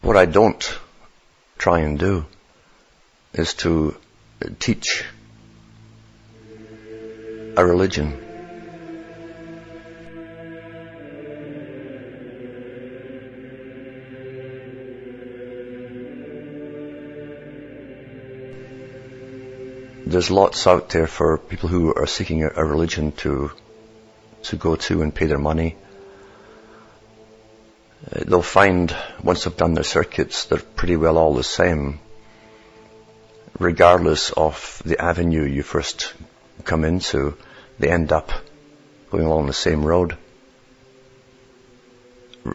What I don't try and do is to teach a religion. There's lots out there for people who are seeking a religion to go to and pay their money. They'll find, once they've done their circuits, they're pretty well all the same, regardless of the avenue you first come into. They end up going along the same road.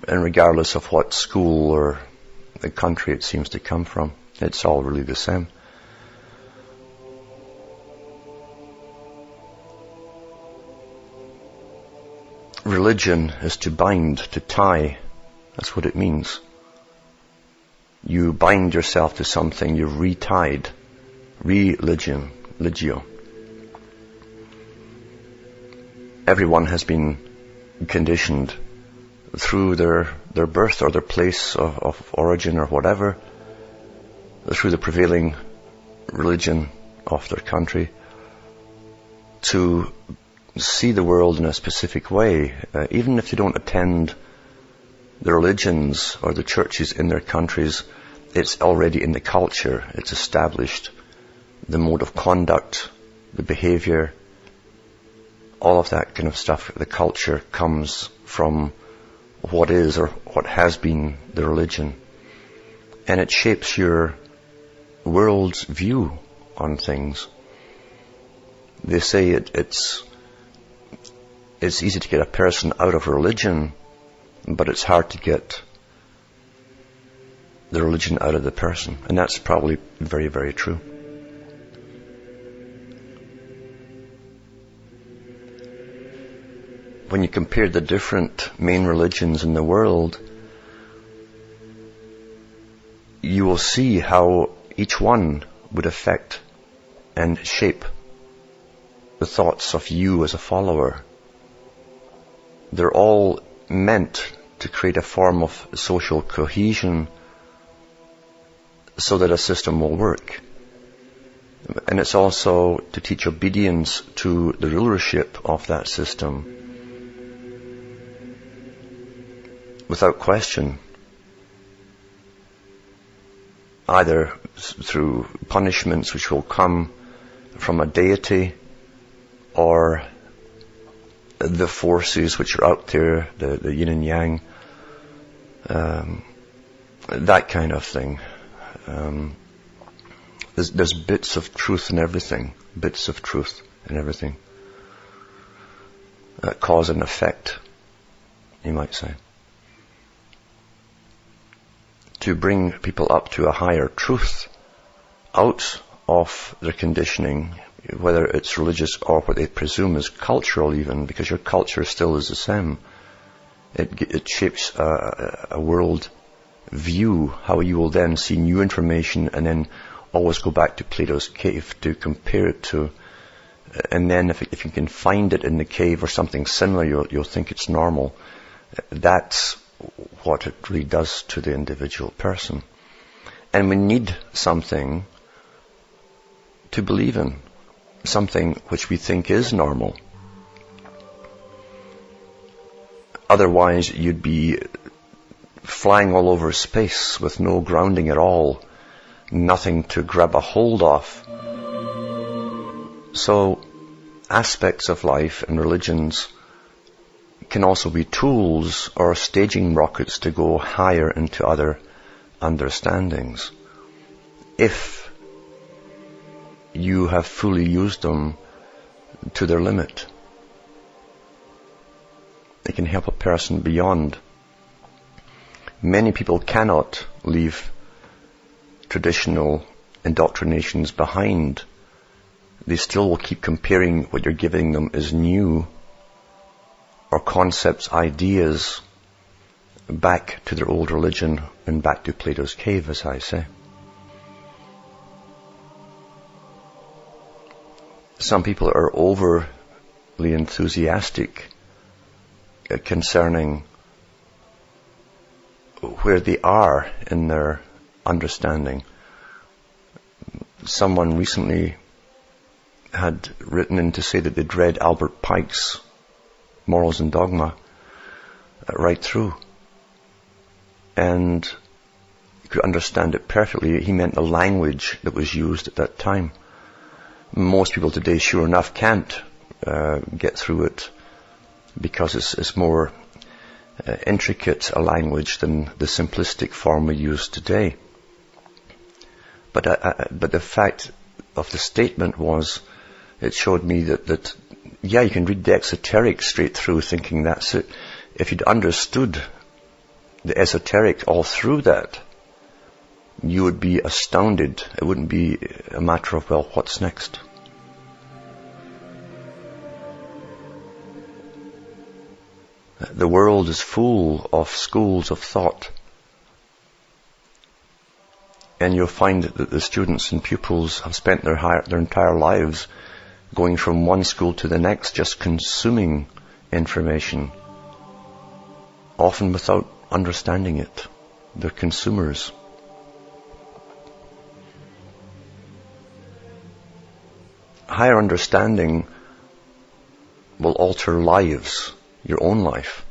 And regardless of what school or the country it seems to come from, it's all really the same. Religion is to bind, to tie. That's what it means. You bind yourself to something, you're retied. Religion, legio. Everyone has been conditioned through their birth or their place of origin or whatever, through the prevailing religion of their country, to see the world in a specific way. Even if they don't attend the religions or the churches in their countries, it's already in the culture, it's established. The mode of conduct, the behavior, all of that kind of stuff, the culture comes from what is or what has been the religion. And it shapes your world's view on things. They say it's easy to get a person out of religion, but it's hard to get the religion out of the person. And that's probably very, very true. When you compare the different main religions in the world, you will see how each one would affect and shape the thoughts of you as a follower. They're all meant to create a form of social cohesion so that a system will work. And it's also to teach obedience to the rulership of that system. Without question, either through punishments which will come from a deity or the forces which are out there, the yin and yang, that kind of thing. There's bits of truth in everything, cause and effect, you might say. To bring people up to a higher truth out of their conditioning, whether it's religious or what they presume is cultural even, because your culture still is the same. It shapes a world view, how you will then see new information and then always go back to Plato's cave to compare it to. And then if you can find it in the cave or something similar, you'll think it's normal. That's what it really does to the individual person. And we need something to believe in, something which we think is normal. Otherwise, you'd be flying all over space with no grounding at all, nothing to grab a hold of. So, aspects of life and religions can also be tools or staging rockets to go higher into other understandings, if you have fully used them to their limit. It can help a person beyond. Many people cannot leave traditional indoctrinations behind. They still will keep comparing what you're giving them as new, or concepts, ideas, back to their old religion and back to Plato's cave, as I say. Some people are overly enthusiastic concerning where they are in their understanding. Someone recently had written in to say that they'd read Albert Pike's Morals and Dogma right through, and you could understand it perfectly. He meant the language that was used at that time. Most people today, sure enough, can't get through it because it's more intricate a language than the simplistic form we use today. But the fact of the statement was, it showed me that yeah, you can read the esoteric straight through thinking that's it. If you'd understood the esoteric all through that, you would be astounded. It wouldn't be a matter of, well, what's next? The world is full of schools of thought. And you'll find that the students and pupils have spent their entire lives going from one school to the next, just consuming information, often without understanding it. They're consumers. Higher understanding will alter lives, your own life,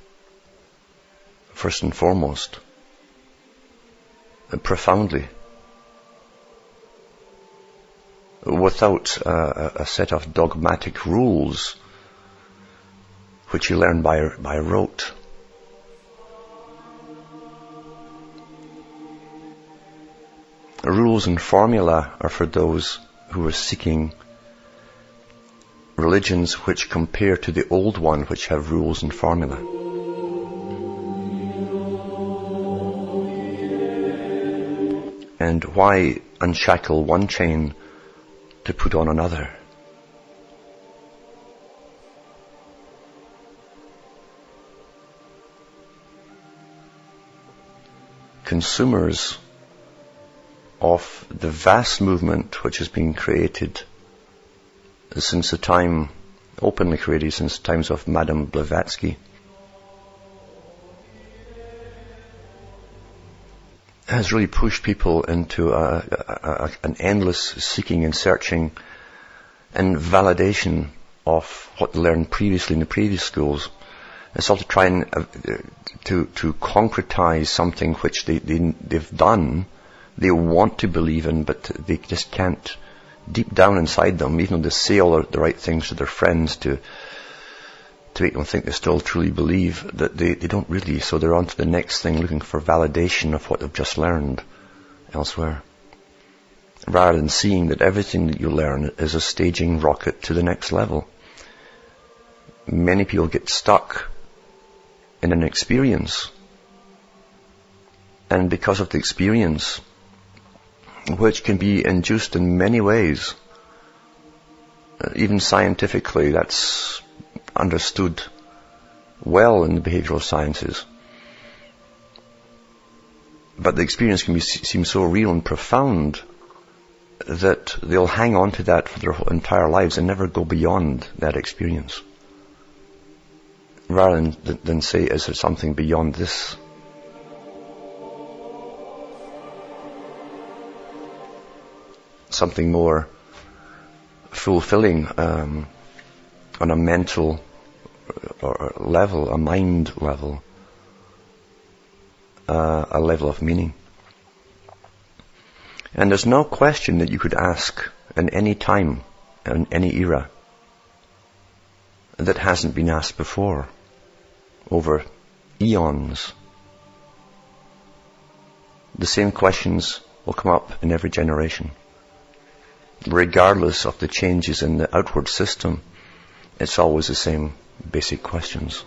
first and foremost, profoundly. Without a set of dogmatic rules which you learn by rote. Rules and formula are for those who are seeking religions which compare to the old one, which have rules and formula. And why unshackle one chain to put on another? Consumers of the vast movement which has been created since the time, openly created since the times of Madame Blavatsky, has really pushed people into an endless seeking and searching and validation of what they learned previously in the previous schools. It's all to try and to concretize something which they've done, they want to believe in, but they just can't. Deep down inside them, even though they say all the right things to their friends to make them think they still truly believe, that they don't really. So they're on to the next thing, looking for validation of what they've just learned elsewhere, rather than seeing that everything that you learn is a staging rocket to the next level. Many people get stuck in an experience, and because of the experience, which can be induced in many ways, even scientifically, that's understood well in the behavioral sciences. But the experience can seem so real and profound that they'll hang on to that for their whole entire lives and never go beyond that experience. Rather than say, is there something beyond this? Something more fulfilling on a mental level, a mind level, a level of meaning. And there's no question that you could ask in any time, in any era, that hasn't been asked before, over eons. The same questions will come up in every generation. Regardless of the changes in the outward system, it's always the same basic questions.